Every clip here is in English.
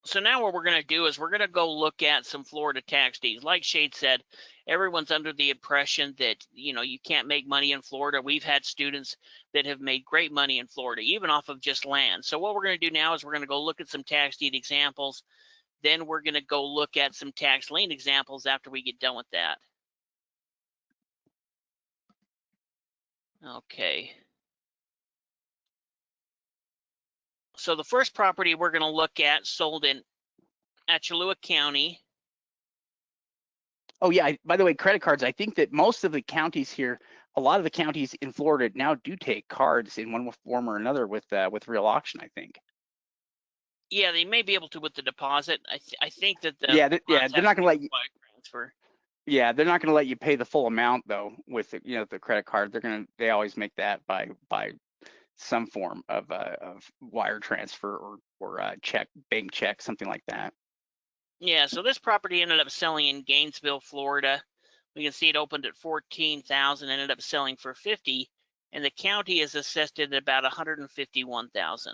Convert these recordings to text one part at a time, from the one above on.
So now what we're going to do is we're going to go look at some Florida tax deeds. Like Shade said, everyone's under the impression that, you can't make money in Florida. We've had students that have made great money in Florida, even off of just land. So what we're going to do now is we're going to go look at some tax deed examples. Then we're going to go look at some tax lien examples after we get done with that. Okay. So the first property we're going to look at sold in Alachua County. Oh yeah, by the way, credit cards, I think that most of the counties here, a lot of the counties in Florida now do take cards in one form or another with real auction, I think. Yeah, they may be able to with the deposit. I think that the they're not going to let you transfer. Yeah, they're not going to let you pay the full amount though with the credit card. They always make that by some form of wire transfer or check, bank check, something like that. Yeah, so this property ended up selling in Gainesville, Florida. We can see it opened at $14,000, ended up selling for $50,000, and the county is assessed at about $151,000.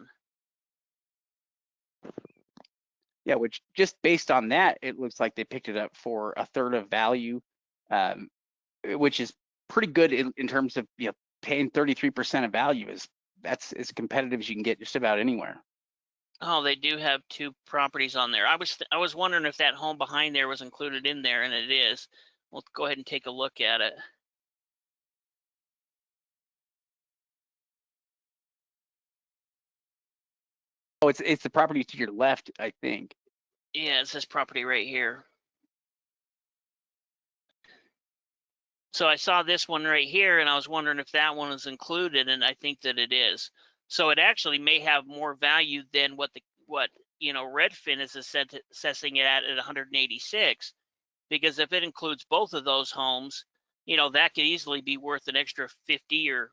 Yeah, which just based on that, it looks like they picked it up for a third of value, which is pretty good in terms of paying 33% of value. That's as competitive as you can get just about anywhere. Oh, they do have two properties on there. I was wondering if that home behind there was included in there, and it is. We'll go ahead and take a look at it. Oh, it's the property to your left, I think. Yeah, it's this property right here. So I saw this one right here, and I was wondering if that one is included, and I think that it is. So it actually may have more value than what Redfin is assessing it at 186, because if it includes both of those homes, that could easily be worth an extra 50 or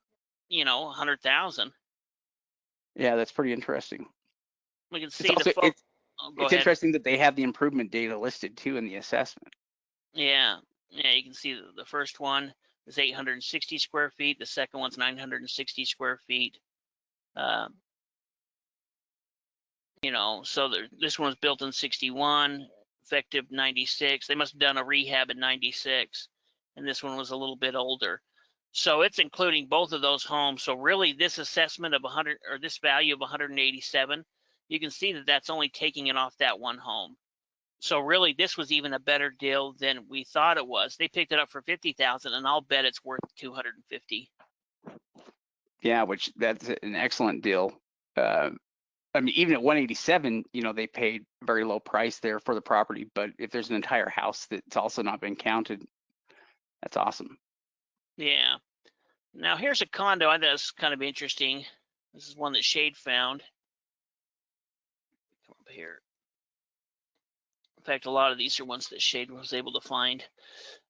100,000. Yeah, that's pretty interesting. We can see it's interesting that they have the improvement data listed too in the assessment. Yeah, you can see the first one is 860 square feet. The second one's 960 square feet. So this one was built in 61, effective 96. They must have done a rehab in 96, and this one was a little bit older. So it's including both of those homes. So really, this assessment of 100 or this value of 187, you can see that that's only taking it off that one home. So really, this was even a better deal than we thought it was. They picked it up for 50,000, and I'll bet it's worth 250. Yeah, which that's an excellent deal. I mean, even at 187, they paid a very low price there for the property. But if there's an entire house that's also not been counted, that's awesome. Yeah. Now here's a condo. I thought it was kind of interesting. This is one that Shade found. Come up here. In fact, a lot of these are ones that Shade was able to find.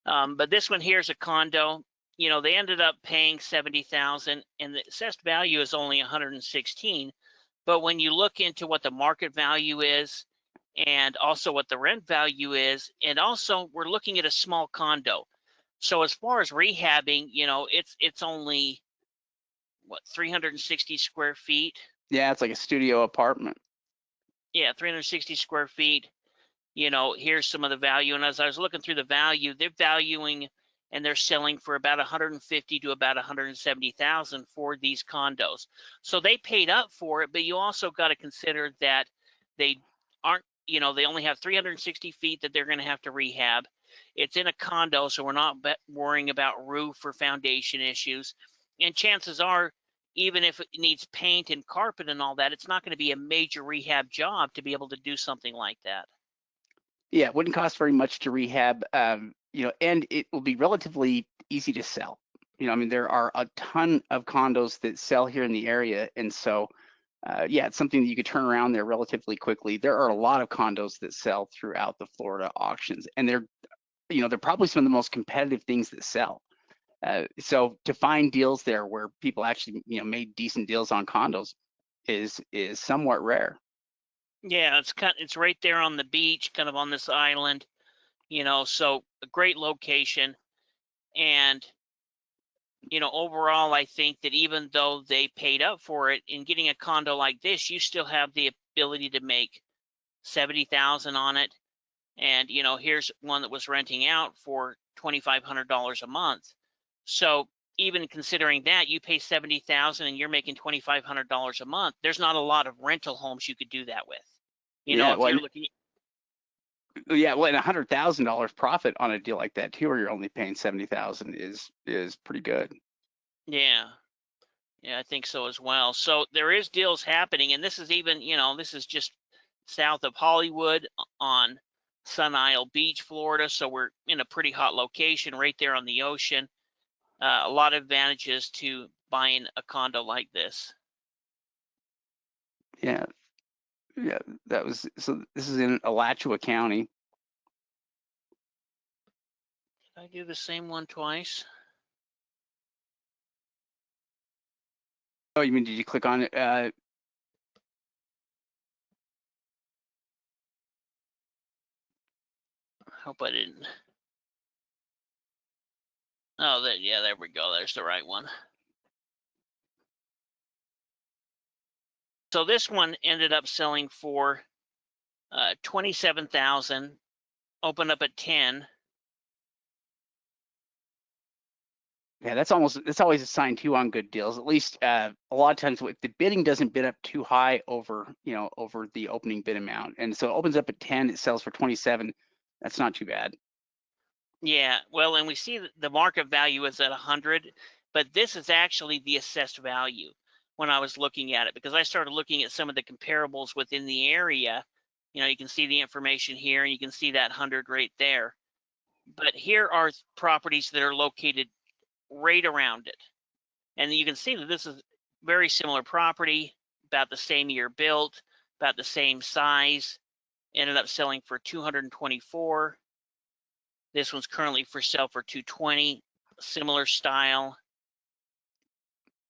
But this one here is a condo. They ended up paying 70,000, and the assessed value is only 116. But when you look into what the market value is, and also what the rent value is, and also we're looking at a small condo. So as far as rehabbing, it's only 360 square feet. Yeah, it's like a studio apartment. Yeah, 360 square feet. Here's some of the value. And as I was looking through the value, they're valuing and they're selling for about 150 to about 170,000 for these condos. So they paid up for it, but you also got to consider that they aren't, they only have 360 feet that they're going to have to rehab. It's in a condo, so we're not worrying about roof or foundation issues. And chances are, even if it needs paint and carpet and all that, it's not going to be a major rehab job to be able to do something like that. Yeah, it wouldn't cost very much to rehab, and it will be relatively easy to sell. I mean, there are a ton of condos that sell here in the area, and so, yeah, it's something that you could turn around there relatively quickly. There are a lot of condos that sell throughout the Florida auctions, and they're probably some of the most competitive things that sell. So to find deals there where people actually, made decent deals on condos is somewhat rare. Yeah, it's right there on the beach, kind of on this island, so a great location. And, overall, I think that even though they paid up for it, in getting a condo like this, you still have the ability to make $70,000 on it. And, you know, here's one that was renting out for $2,500 a month. So even considering that, you pay $70,000 and you're making $2,500 a month. There's not a lot of rental homes you could do that with. You know, Yeah, if well, you're looking, yeah, well, and $100,000 profit on a deal like that too, where you're only paying 70,000 is pretty good. yeah, yeah, I think so as well. So there is deals happening, and this is even, you know, this is just south of Hollywood on Sun Isle Beach, Florida. So we're in a pretty hot location right there on the ocean. A lot of advantages to buying a condo like this. Yeah, yeah, that was so. This is in Alachua County. Did I do the same one twice? Oh, you mean did you click on it? Hope I didn't. Oh, yeah, there we go. There's the right one. So this one ended up selling for 27,000, opened up at 10. Yeah, that's always a sign too on good deals. At least a lot of times if the bidding doesn't bid up too high over, you know, over the opening bid amount, and so it opens up at 10, it sells for 27. That's not too bad. Yeah, well, and we see that the market value is at 100, but this is actually the assessed value when I was looking at it, because I started looking at some of the comparables within the area. You know, you can see the information here, and you can see that 100 right there. But here are properties that are located right around it. And you can see that this is very similar property, about the same year built, about the same size, ended up selling for 224. This one's currently for sale for 220, similar style.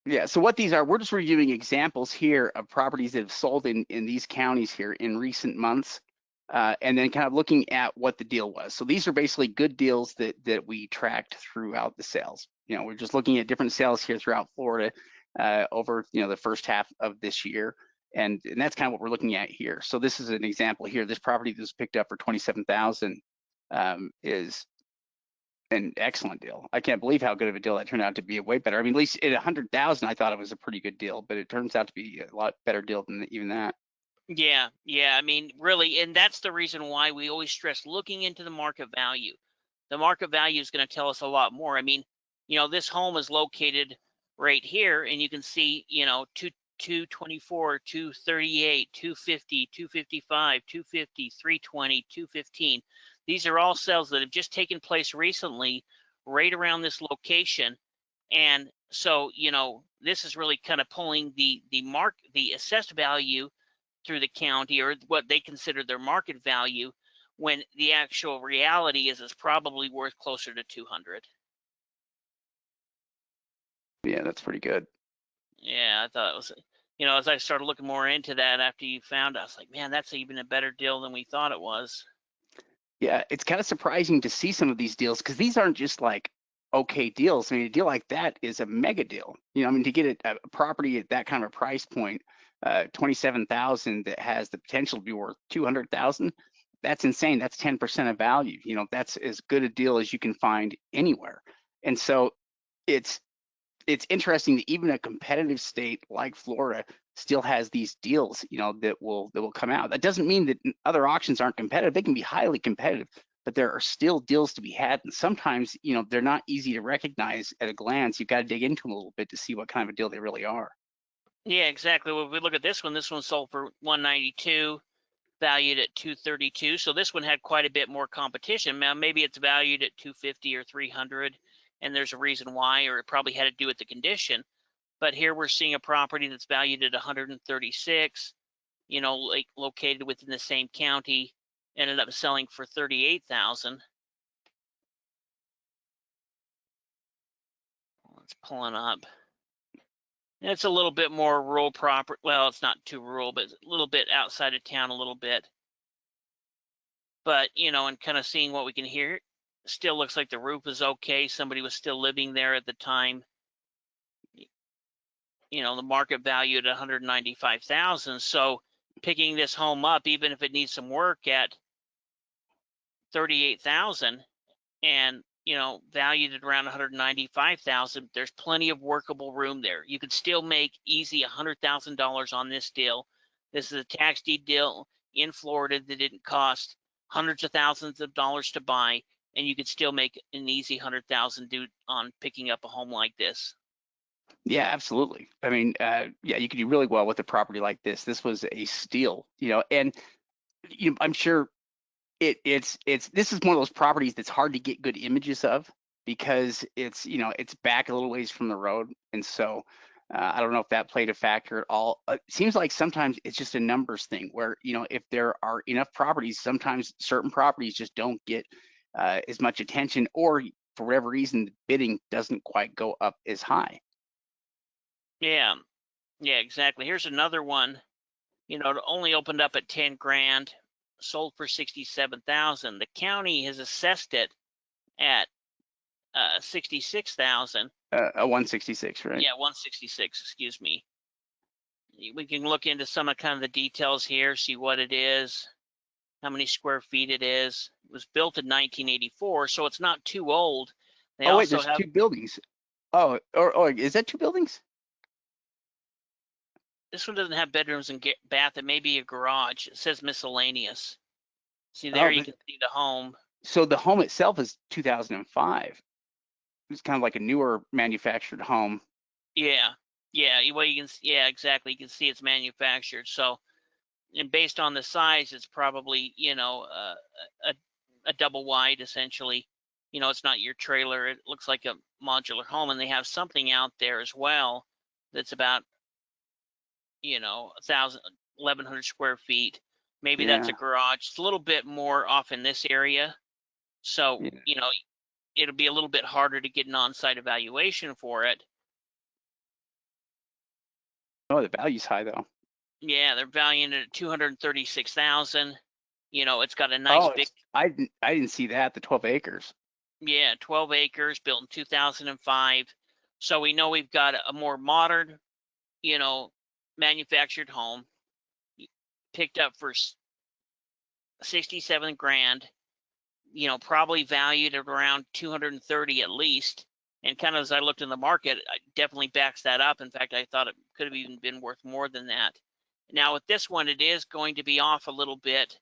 Yeah, so what these are, we're just reviewing examples here of properties that have sold in these counties here in recent months, and then kind of looking at what the deal was. So these are basically good deals that we tracked throughout the sales. You know, we're just looking at different sales here throughout Florida over, you know, the first half of this year, and that's kind of what we're looking at here. So this is an example here. This property that was picked up for 27,000 is an excellent deal. I can't believe how good of a deal that turned out to be. Way better. I mean, at least at 100,000, I thought it was a pretty good deal, but it turns out to be a lot better deal than even that. Yeah, yeah. I mean, really, and that's the reason why we always stress looking into the market value. The market value is going to tell us a lot more. I mean, you know, this home is located right here, and you can see, you know, 224, 238, 250, 255, 250, 320, 215. These are all sales that have just taken place recently right around this location. And so, you know, this is really kind of pulling the assessed value through the county, or what they consider their market value, when the actual reality is it's probably worth closer to 200. Yeah, that's pretty good. Yeah, I thought it was, you know, as I started looking more into that after you found it, I was like, man, that's even a better deal than we thought it was. Yeah, it's kind of surprising to see some of these deals because these aren't just like okay deals. I mean, a deal like that is a mega deal. You know, I mean, to get a property at that kind of a price point, 27,000 that has the potential to be worth 200,000, that's insane. That's 10% of value. You know, that's as good a deal as you can find anywhere. And so it's interesting that even a competitive state like Florida still has these deals, you know, that will come out. That doesn't mean that other auctions aren't competitive. They can be highly competitive, but there are still deals to be had. And sometimes, you know, they're not easy to recognize at a glance. You've got to dig into them a little bit to see what kind of a deal they really are. Yeah, exactly. Well, if we look at this one sold for 192, valued at 232. So this one had quite a bit more competition. Now maybe it's valued at 250 or 300, and there's a reason why, or it probably had to do with the condition. But here we're seeing a property that's valued at 136, you know, like located within the same county, ended up selling for 38,000. It's pulling up. And it's a little bit more rural property. Well, it's not too rural, but it's a little bit outside of town, a little bit. But, you know, and kind of seeing what we can hear, still looks like the roof is okay. Somebody was still living there at the time. You know, the market value at 195,000. So picking this home up, even if it needs some work, at $38,000 and, you know, valued at around $195,000, there's plenty of workable room there. You could still make easy $100,000 on this deal. This is a tax deed deal in Florida that didn't cost hundreds of thousands of dollars to buy, and you could still make an easy $100,000 on picking up a home like this. Yeah, absolutely. I mean, yeah, you could do really well with a property like this. This was a steal, you know, and I'm sure it's this is one of those properties that's hard to get good images of because it's, you know, it's back a little ways from the road, and so I don't know if that played a factor at all. It seems like sometimes it's just a numbers thing where, you know, if there are enough properties, sometimes certain properties just don't get as much attention, or for whatever reason, the bidding doesn't quite go up as high. Yeah, yeah, exactly. Here's another one. You know, it only opened up at 10 grand, sold for 67,000. The county has assessed it at 66,000. A 166, right? Yeah, 166, excuse me. We can look into some of kind of the details here, see what it is, how many square feet it is. It was built in 1984, so it's not too old. They Oh wait, also there's have, two buildings. Oh, or is that two buildings? this one doesn't have bedrooms and bath. It may be a garage. It says miscellaneous. See there, Oh, you can see the home. so the home itself is 2005. It's kind of like a newer manufactured home. Yeah, yeah. Well, you can, yeah, exactly. You can see it's manufactured. So, and based on the size, it's probably, you know, a double wide essentially. You know, it's not your trailer. It looks like a modular home, and they have something out there as well that's about, you know, 1,100 square feet. Maybe that's a Yeah, garage. It's a little bit more off in this area, so, yeah. you know, it'll be a little bit harder to get an on-site evaluation for it. Oh, the value's high though. Yeah, they're valuing it at 236,000. You know, it's got a nice Oh, big, I didn't see that. The 12 acres. yeah, 12 acres, built in 2005. So we know we've got a more modern, you know, manufactured home picked up for 67 grand, you know, probably valued at around 230 at least. And kind of as I looked in the market, it definitely backs that up. In fact, I thought it could have even been worth more than that. Now with this one, it is going to be off a little bit.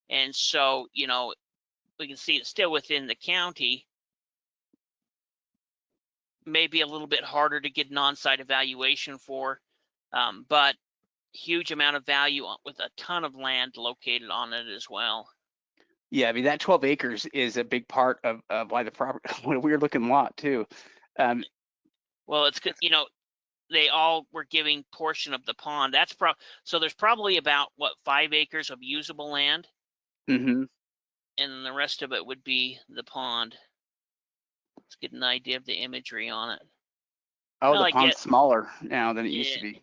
And so, you know, we can see it's still within the county, maybe a little bit harder to get an on-site evaluation for, but huge amount of value with a ton of land located on it as well. Yeah, I mean that 12 acres is a big part of why the property. What a weird looking lot too. Um, Well, it's good, you know, they all were giving portion of the pond. That's so there's probably about what 5 acres of usable land, hmm and then the rest of it would be the pond. Let's get an idea of the imagery on it. Oh, Well, the I get, pond's smaller now than it used yeah, to be.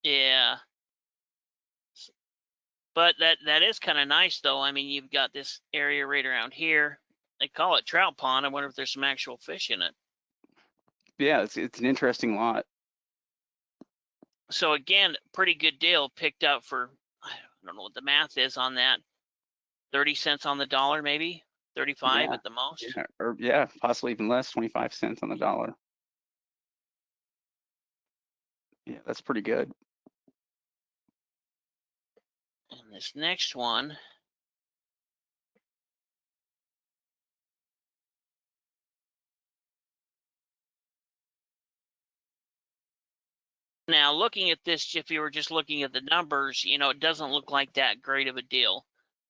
yeah. But that is kind of nice though. I mean, you've got this area right around here. They call it trout pond. I wonder if there's some actual fish in it. Yeah, it's an interesting lot. So again, pretty good deal picked up for, I don't know what the math is on that. 30 cents on the dollar, maybe 35 Yeah, at the most. yeah, or yeah, possibly even less, 25 cents on the dollar. Yeah, that's pretty good. And this next one, now looking at this, if you were just looking at the numbers, you know, it doesn't look like that great of a deal.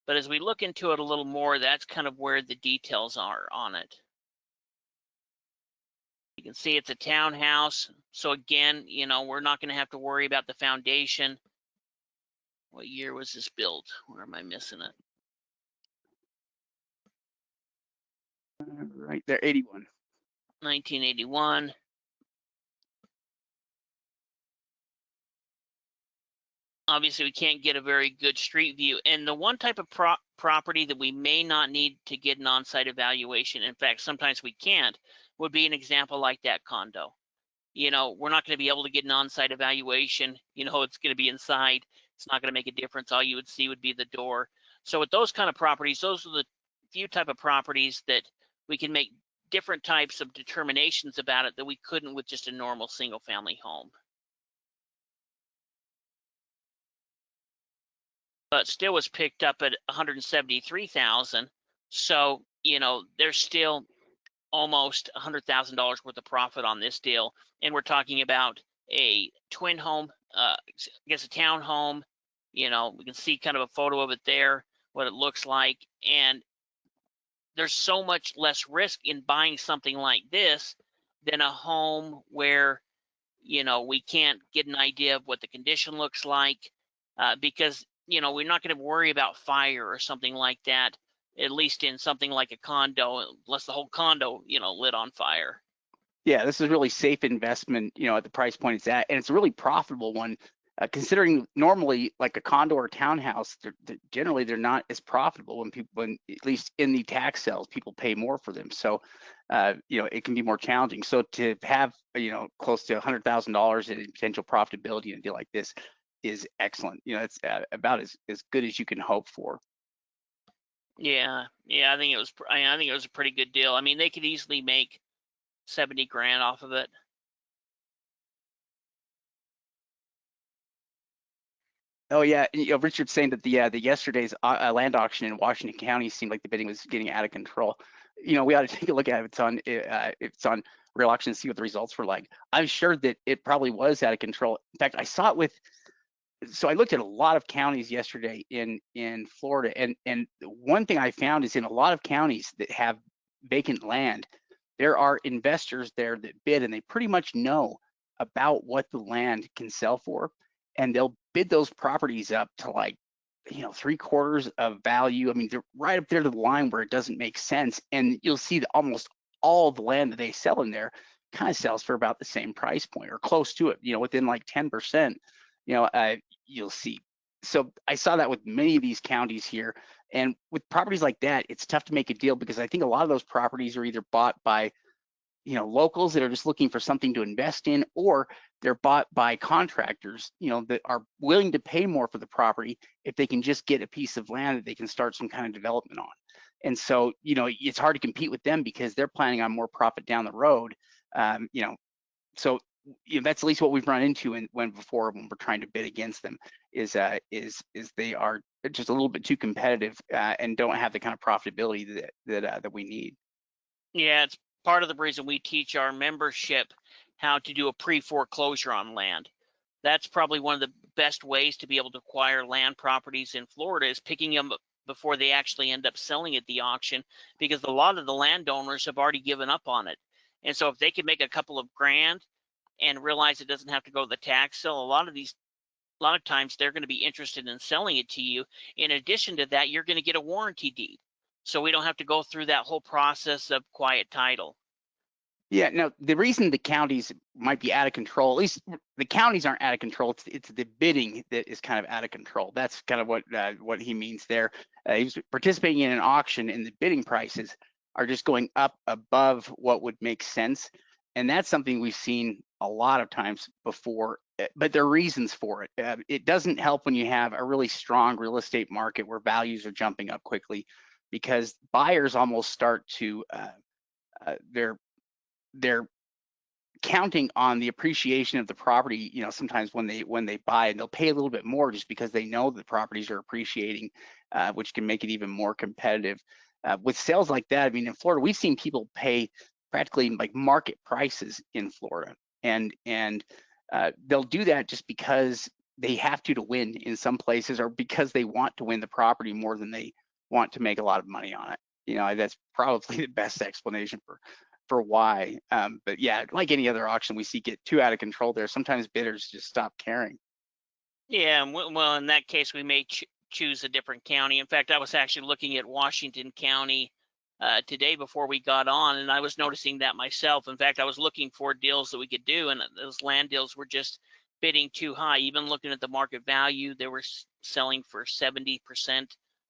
But as we look into it a little more, that's kind of where the details are on it. You can see it's a townhouse. So again, you know, we're not going to have to worry about the foundation. What year was this built? Where am I missing it? Right there, 81. 1981. Obviously, we can't get a very good street view. And the one type of property that we may not need to get an on-site evaluation, in fact, sometimes we can't, would be an example like that condo. You know, we're not going to be able to get an on-site evaluation. You know, it's going to be inside. It's not going to make a difference. All you would see would be the door. So with those kind of properties, those are the few type of properties that we can make different types of determinations about it that we couldn't with just a normal single family home. But still was picked up at 173,000. So, you know, there's still almost $100,000 worth of profit on this deal. And we're talking about a twin home, I guess a town home. You know, we can see kind of a photo of it there, what it looks like. And there's so much less risk in buying something like this than a home where, you know, we can't get an idea of what the condition looks like, because, you know, we're not going to worry about fire or something like that, at least in something like a condo, unless the whole condo, you know, lit on fire. Yeah, this is really safe investment, you know, at the price point it's at, and it's a really profitable one. Considering normally like a condo or townhouse, generally they're not as profitable when people, when at least in the tax sales, people pay more for them. So, you know, it can be more challenging. So to have, you know, close to $100,000 in potential profitability in a deal like this is excellent. You know, it's about as good as you can hope for. Yeah, I think it was. I think it was a pretty good deal. I mean, they could easily make 70 grand off of it. Oh yeah, you know, Richard's saying that the yesterday's land auction in Washington County seemed like the bidding was getting out of control. You know, we ought to take a look at it. It's on Real Auction and see what the results were like. I'm sure that it probably was out of control. In fact, I saw it with. So I looked at a lot of counties yesterday in Florida, and one thing I found is in a lot of counties that have vacant land, there are investors there that bid, and they pretty much know about what the land can sell for, and they'll bid those properties up to like, you know, 3/4 of value. I mean, they're right up there to the line where it doesn't make sense, and you'll see that almost all the land that they sell in there kind of sells for about the same price point or close to it, you know, within like 10%, you know, you'll see. So I saw that with many of these counties here, and with properties like that, it's tough to make a deal because I think a lot of those properties are either bought by, you know, locals that are just looking for something to invest in, or they're bought by contractors, you know, that are willing to pay more for the property if they can just get a piece of land that they can start some kind of development on. And so, you know, it's hard to compete with them because they're planning on more profit down the road. You know, so, you know, that's at least what we've run into when we're trying to bid against them is they are just a little bit too competitive and don't have the kind of profitability that we need. Yeah, it's part of the reason we teach our membership how to do a pre-foreclosure on land. That's probably one of the best ways to be able to acquire land properties in Florida is picking them up before they actually end up selling at the auction, because a lot of the landowners have already given up on it. And so if they can make a couple of grand and realize it doesn't have to go to the tax sale, a lot of times they're going to be interested in selling it to you. In addition to that, you're going to get a warranty deed. So we don't have to go through that whole process of quiet title. Yeah, no, the reason the counties might be out of control, at least the counties aren't out of control, it's the bidding that is kind of out of control. That's kind of what he means there. He was participating in an auction and the bidding prices are just going up above what would make sense. And that's something we've seen a lot of times before, but there are reasons for it. It doesn't help when you have a really strong real estate market where values are jumping up quickly, because buyers almost start to, they're counting on the appreciation of the property, you know, sometimes when they buy, and they'll pay a little bit more just because they know the properties are appreciating, which can make it even more competitive. With sales like that, I mean, in Florida, we've seen people pay practically like market prices in Florida, and they'll do that just because they have to win in some places, or because they want to win the property more than they want to make a lot of money on it. You know, that's probably the best explanation for why. But yeah, like any other auction, we see get too out of control there. Sometimes bidders just stop caring. Yeah, well, in that case, we may choose a different county. In fact, I was actually looking at Washington County today before we got on, and I was noticing that myself. In fact, I was looking for deals that we could do, and those land deals were just bidding too high. Even looking at the market value, they were selling for 70%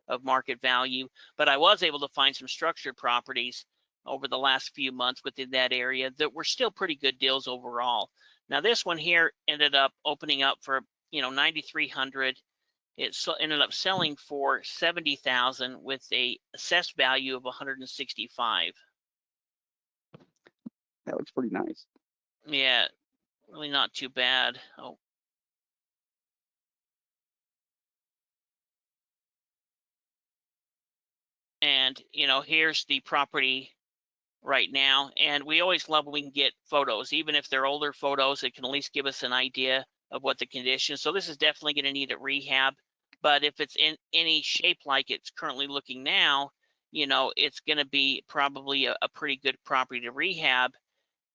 of market value. But I was able to find some structured properties over the last few months within that area that were still pretty good deals overall. Now, this one here ended up opening up for, you know, 9,300. It ended up selling for $70,000 with a assessed value of $165,000. That looks pretty nice. Yeah, really not too bad. Oh. And here's the property right now. And we always love when we can get photos, even if they're older photos, it can at least give us an idea of what the condition. So this is definitely going to need a rehab, but if it's in any shape like it's currently looking now, it's going to be probably a pretty good property to rehab.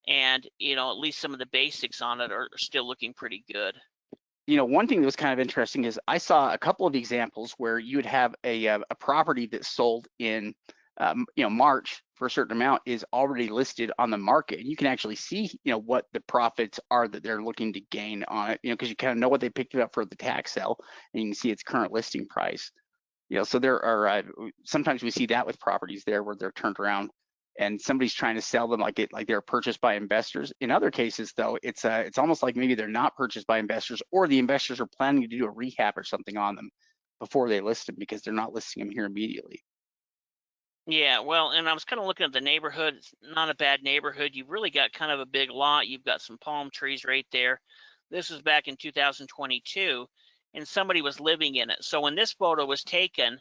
And at least some of the basics on it are still looking pretty good. One thing that was kind of interesting is I saw a couple of examples where you would have a property that sold in March for a certain amount is already listed on the market. And you can actually see what the profits are that they're looking to gain on it, because you kind of know what they picked it up for the tax sale, and you can see its current listing price. So there are sometimes we see that with properties there where they're turned around and somebody's trying to sell them like they're purchased by investors. In other cases, though, it's almost like maybe they're not purchased by investors, or the investors are planning to do a rehab or something on them before they list them because they're not listing them here immediately. Yeah, well, and I was kind of looking at the neighborhood. It's not a bad neighborhood. You've really got kind of a big lot. You've got some palm trees right there. This was back in 2022, and somebody was living in it. So when this photo was taken,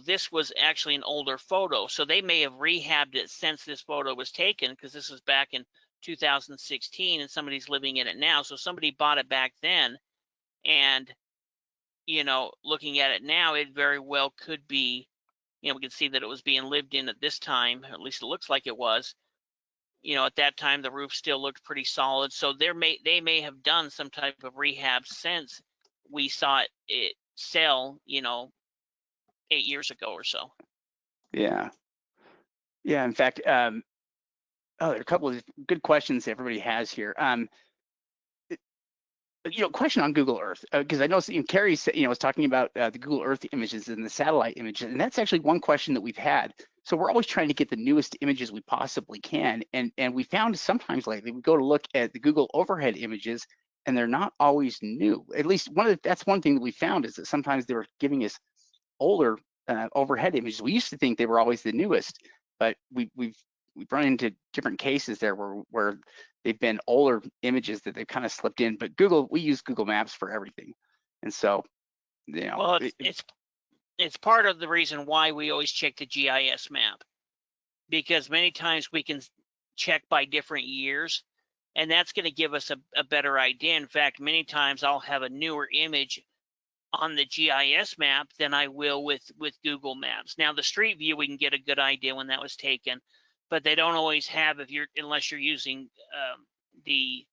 this was actually an older photo. So they may have rehabbed it since this photo was taken, because this was back in 2016 and somebody's living in it now. So somebody bought it back then, and looking at it now, it very well could be, we can see that it was being lived in at this time, at least it looks like it was. At that time, the roof still looked pretty solid. So they may have done some type of rehab since we saw it sell, 8 years ago or so. Yeah. Yeah. In fact, there are a couple of good questions everybody has here. Question on Google Earth, because I know Carrie was talking about the Google Earth images and the satellite images, and that's actually one question that we've had. So we're always trying to get the newest images we possibly can, and we found sometimes lately we go to look at the Google overhead images, and they're not always new. At least that's one thing that we found, is that sometimes they were giving us older overhead images. We used to think they were always the newest, but we've run into different cases there where they've been older images that they've kind of slipped in. But we use Google Maps for everything, and so well, it's part of the reason why we always check the GIS map, because many times we can check by different years, and that's going to give us a better idea. In fact, many times I'll have a newer image on the GIS map than I will with Google Maps. Now, the street view, we can get a good idea when that was taken, but they don't always have, unless you're using the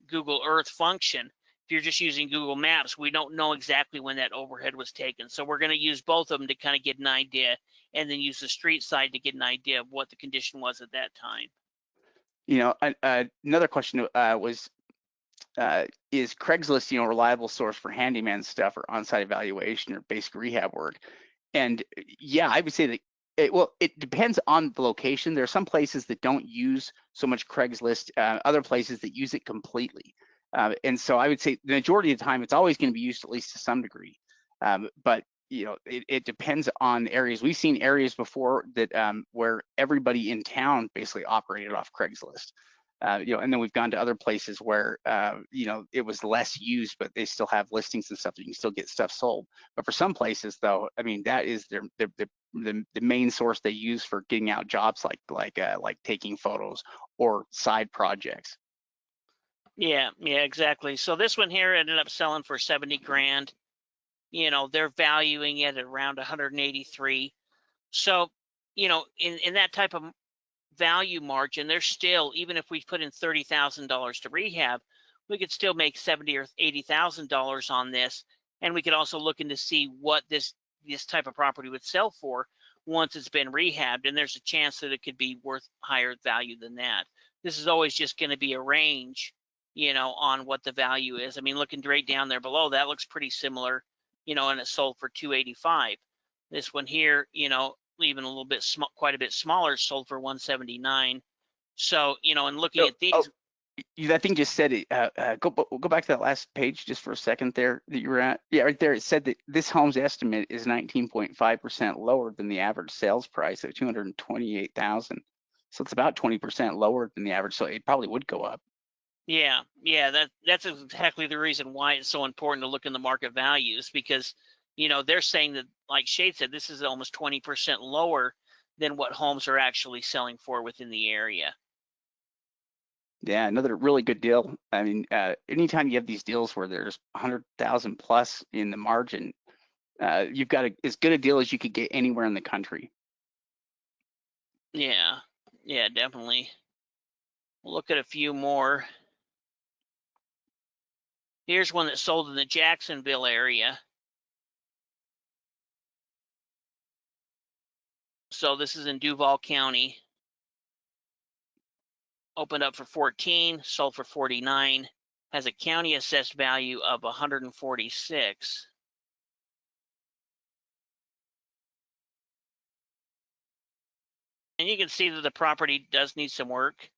Google Earth function. If you're just using Google Maps, we don't know exactly when that overhead was taken. So we're going to use both of them to kind of get an idea, and then use the street side to get an idea of what the condition was at that time. Another question was, is Craigslist, a reliable source for handyman stuff or on-site evaluation or basic rehab work? And yeah, I would say that it depends on the location. There are some places that don't use so much Craigslist, other places that use it completely. And so I would say the majority of the time, it's always going to be used at least to some degree. But it depends on areas. We've seen areas before that where everybody in town basically operated off Craigslist. And then we've gone to other places where it was less used, but they still have listings and stuff that you can still get stuff sold. But for some places, though, I mean, that is the main source they use for getting out jobs like taking photos or side projects. Yeah, exactly. So this one here ended up selling for 70 grand. They're valuing it at around 183. So, in that type of value margin, there's still, even if we put in $30,000 to rehab, we could still make $70,000 or $80,000 on this. And we could also look into see what this type of property would sell for once it's been rehabbed. And there's a chance that it could be worth higher value than that. This is always just going to be a range, on what the value is. I mean, looking right down there below, that looks pretty similar, and it sold for 285. This one here, even a little bit quite a bit smaller, sold for 179. So, and looking at these. that thing just said it. Go back to that last page just for a second there that you were at. Yeah, right there. It said that this home's estimate is 19.5% lower than the average sales price of 228,000. So it's about 20% lower than the average. So it probably would go up. Yeah, that's exactly the reason why it's so important to look in the market values, because they're saying that, like Shade said, this is almost 20% lower than what homes are actually selling for within the area. Yeah, another really good deal. I mean, anytime you have these deals where there's 100,000 plus in the margin, you've got as good a deal as you could get anywhere in the country. Yeah, definitely. We'll look at a few more. Here's one that sold in the Jacksonville area. So this is in Duval County. Opened up for 14, sold for 49, has a county assessed value of 146. And you can see that the property does need some work,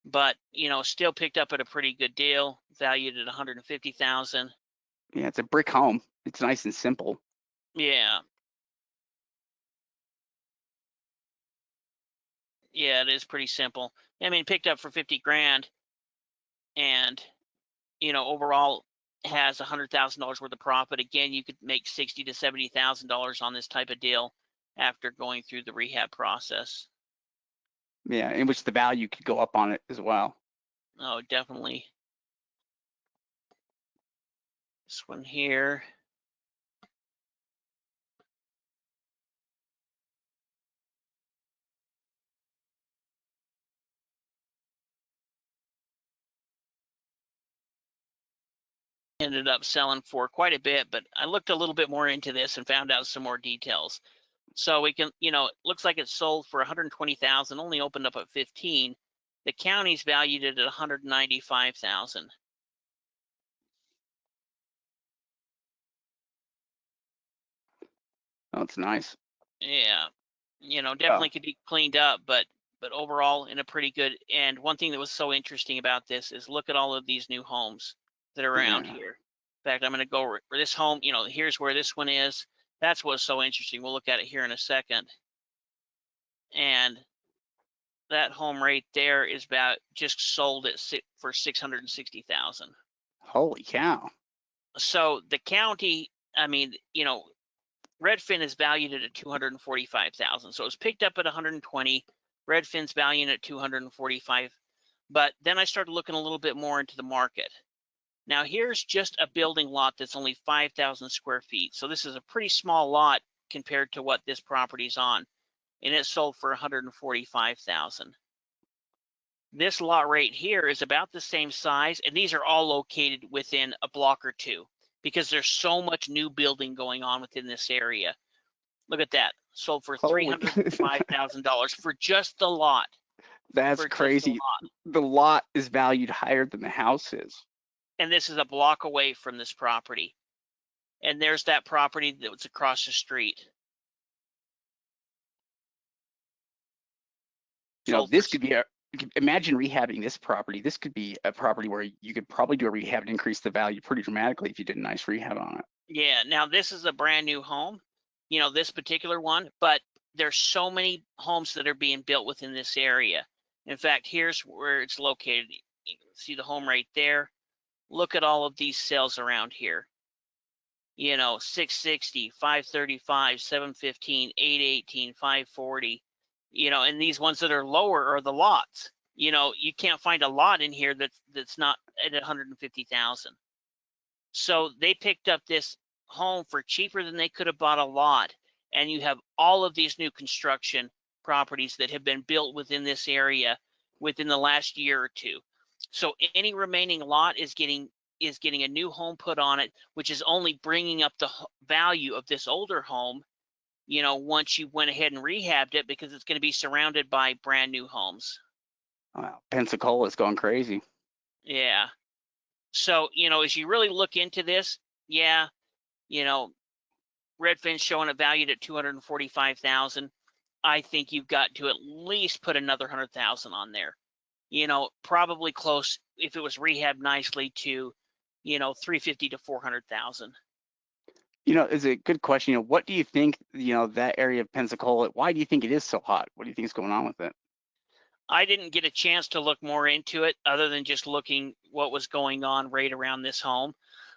but still picked up at a pretty good deal, valued at 150,000. Yeah, it's a brick home. It's nice and simple. Yeah. Yeah, it is pretty simple. I mean, picked up for 50 grand, and overall has $100,000 worth of profit. Again, you could make $60,000 to $70,000 on this type of deal after going through the rehab process. Yeah, in which the value could go up on it as well. Oh, definitely. This one here. Ended up selling for quite a bit, but I looked a little bit more into this and found out some more details. So we can, it looks like it sold for 120,000, only opened up at 15. The county's valued it at 195,000. Oh, it's nice. Yeah, definitely could be cleaned up, but overall in a pretty good. And one thing that was so interesting about this is look at all of these new homes that are around here. In fact, I'm going to go for this home. Here's where this one is. That's what's so interesting. We'll look at it here in a second. And that home right there is about just sold at for 660,000. Holy cow! So the county, I mean, Redfin is valued at 245,000. So it was picked up at 120. Redfin's valued at 245. But then I started looking a little bit more into the market. Now here's just a building lot that's only 5,000 square feet. So this is a pretty small lot compared to what this property's on, and it sold for 145,000. This lot right here is about the same size, and these are all located within a block or two because there's so much new building going on within this area. Look at that, sold for $305,000 for just the lot. That's crazy. The lot is valued higher than the house is. And this is a block away from this property. And there's that property that was across the street. This could be imagine rehabbing this property. This could be a property where you could probably do a rehab and increase the value pretty dramatically if you did a nice rehab on it. Yeah, now this is a brand new home, this particular one, but there's so many homes that are being built within this area. In fact, here's where it's located. You can see the home right there. Look at all of these sales around here. 660, 535, 715, 818, 540. And these ones that are lower are the lots. You can't find a lot in here that's not at 150,000. So they picked up this home for cheaper than they could have bought a lot. And you have all of these new construction properties that have been built within this area within the last year or two. So any remaining lot is getting a new home put on it, which is only bringing up the value of this older home, once you went ahead and rehabbed it, because it's going to be surrounded by brand new homes. Wow, Pensacola is going crazy. Yeah. So, as you really look into this, yeah, Redfin's showing it valued at 245,000. I think you've got to at least put another 100,000 on there. probably close if it was rehabbed nicely to, 350 to 400,000. It's a good question. What do you think, that area of Pensacola, why do you think it is so hot? What do you think is going on with it? I didn't get a chance to look more into it other than just looking what was going on right around this home.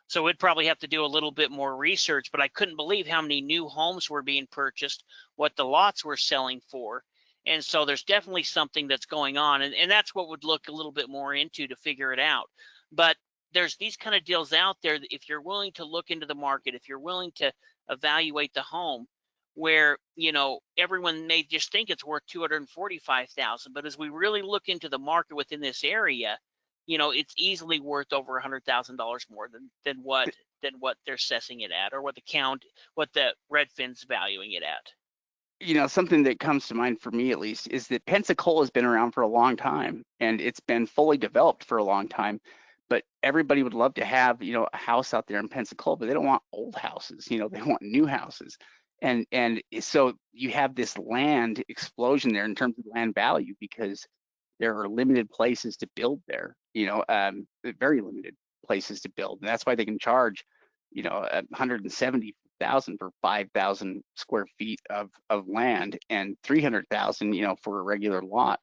So we'd probably have to do a little bit more research, but I couldn't believe how many new homes were being purchased, what the lots were selling for. And so there's definitely something that's going on. And that's what would look a little bit more into to figure it out. But there's these kind of deals out there that if you're willing to look into the market, if you're willing to evaluate the home, where everyone may just think it's worth 245,000, but as we really look into the market within this area, it's easily worth over $100,000 more than what they're assessing it at, or what the Redfin's valuing it at. Something that comes to mind for me at least is that Pensacola has been around for a long time and it's been fully developed for a long time. But everybody would love to have, a house out there in Pensacola, but they don't want old houses, they want new houses. And so you have this land explosion there in terms of land value because there are limited places to build there, very limited places to build. And that's why they can charge, 170,000 for 5,000 square feet of land and 300,000, for a regular lot.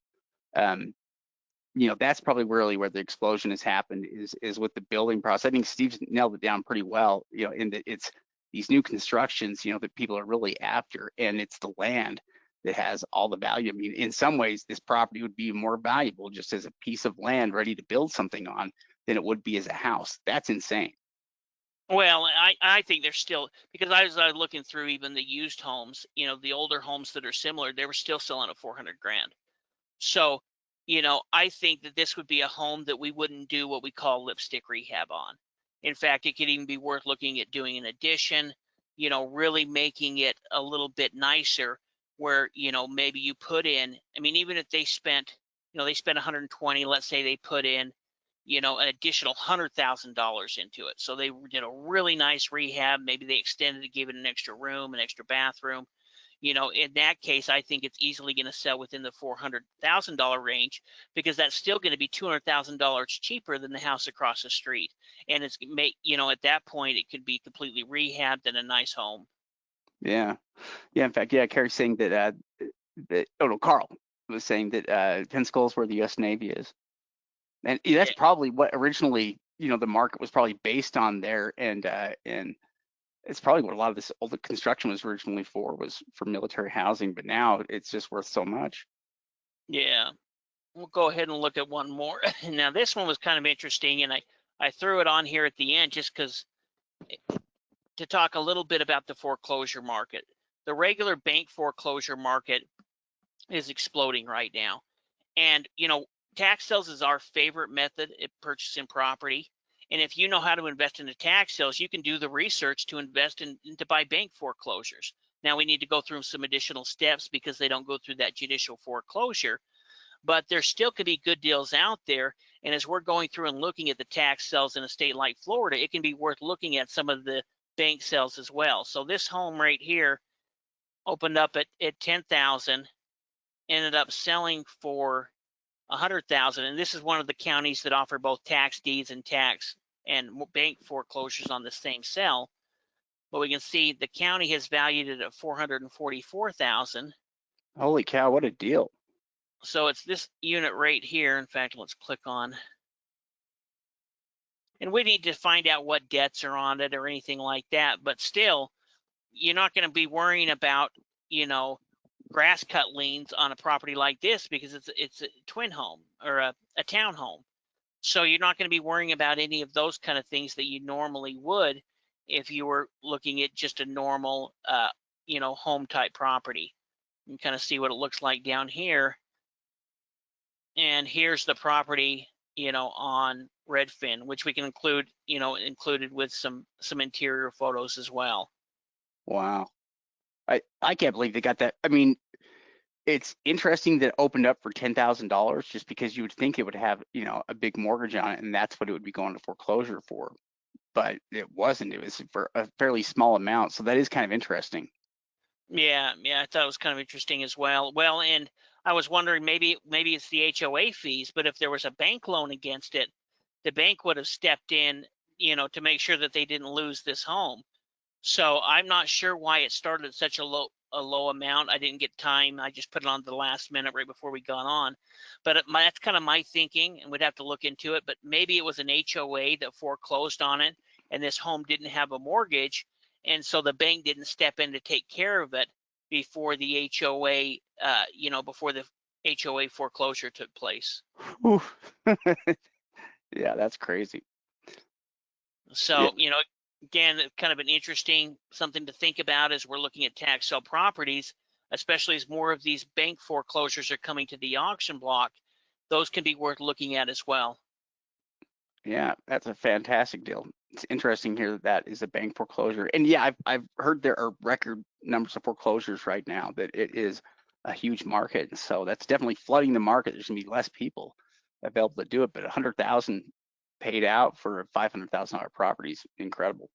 That's probably really where the explosion has happened is with the building process. I think Steve's nailed it down pretty well, in that it's these new constructions, that people are really after, and it's the land that has all the value. I mean, in some ways, this property would be more valuable just as a piece of land ready to build something on than it would be as a house. That's insane. Well, I think there's still, because I was looking through even the used homes, the older homes that are similar, they were still selling at 400 grand. So, I think that this would be a home that we wouldn't do what we call lipstick rehab on. In fact, it could even be worth looking at doing an addition, really making it a little bit nicer where, maybe you put in, I mean, even if they spent, they spent 120, let's say they put in, an additional $100,000 into it. So they did a really nice rehab. Maybe they extended it, gave it an extra room, an extra bathroom. In that case, I think it's easily going to sell within the $400,000 range, because that's still going to be $200,000 cheaper than the house across the street. And it's at that point, it could be completely rehabbed and a nice home. Yeah. Yeah. In fact, yeah, Carrie's saying Carl was saying that Pensacola is where the U.S. Navy is. And that's Yeah. probably what originally, the market was probably based on there. And it's probably what a lot of all the construction was originally was for military housing, but now it's just worth so much. Yeah. We'll go ahead and look at one more. Now, this one was kind of interesting, and I threw it on here at the end just because to talk a little bit about the foreclosure market. The regular bank foreclosure market is exploding right now. And, tax sales is our favorite method at purchasing property. And if you know how to invest into tax sales, you can do the research to invest in to buy bank foreclosures. Now we need to go through some additional steps because they don't go through that judicial foreclosure, but there still could be good deals out there. And as we're going through and looking at the tax sales in a state like Florida, it can be worth looking at some of the bank sales as well. So this home right here opened up at 10,000, ended up selling for 100,000, and this is one of the counties that offer both tax deeds and tax and bank foreclosures on the same sale. But we can see the county has valued it at 444,000. Holy cow, what a deal. So it's this unit right here. In fact, let's click on, and we need to find out what debts are on it or anything like that. But still, you're not going to be worrying about, grass cut liens on a property like this because it's a twin home or a townhome. So you're not going to be worrying about any of those kind of things that you normally would if you were looking at just a normal, home type property. You can kind of see what it looks like down here. And here's the property, on Redfin, which we can include, included with some interior photos as well. Wow. I can't believe they got that. I mean, it's interesting that it opened up for $10,000 just because you would think it would have, a big mortgage on it, and that's what it would be going to foreclosure for. But it wasn't. It was for a fairly small amount. So that is kind of interesting. Yeah, I thought it was kind of interesting as well. Well, and I was wondering maybe it's the HOA fees, but if there was a bank loan against it, the bank would have stepped in, to make sure that they didn't lose this home. So I'm not sure why it started at such a low amount. I didn't get time. I just put it on the last minute right before we got on. But that's kind of my thinking, and we'd have to look into it. But maybe it was an HOA that foreclosed on it, and this home didn't have a mortgage, and so the bank didn't step in to take care of it before the HOA, before the HOA foreclosure took place. Ooh. Yeah, that's crazy. Yeah. So, again, kind of an interesting something to think about as we're looking at tax sale properties, especially as more of these bank foreclosures are coming to the auction block. Those can be worth looking at as well. Yeah, that's a fantastic deal. It's interesting here that that is a bank foreclosure. And yeah, I've heard there are record numbers of foreclosures right now, that it is a huge market. And so that's definitely flooding the market. There's gonna be less people available to do it, but 100,000 paid out for a $500,000 property is incredible.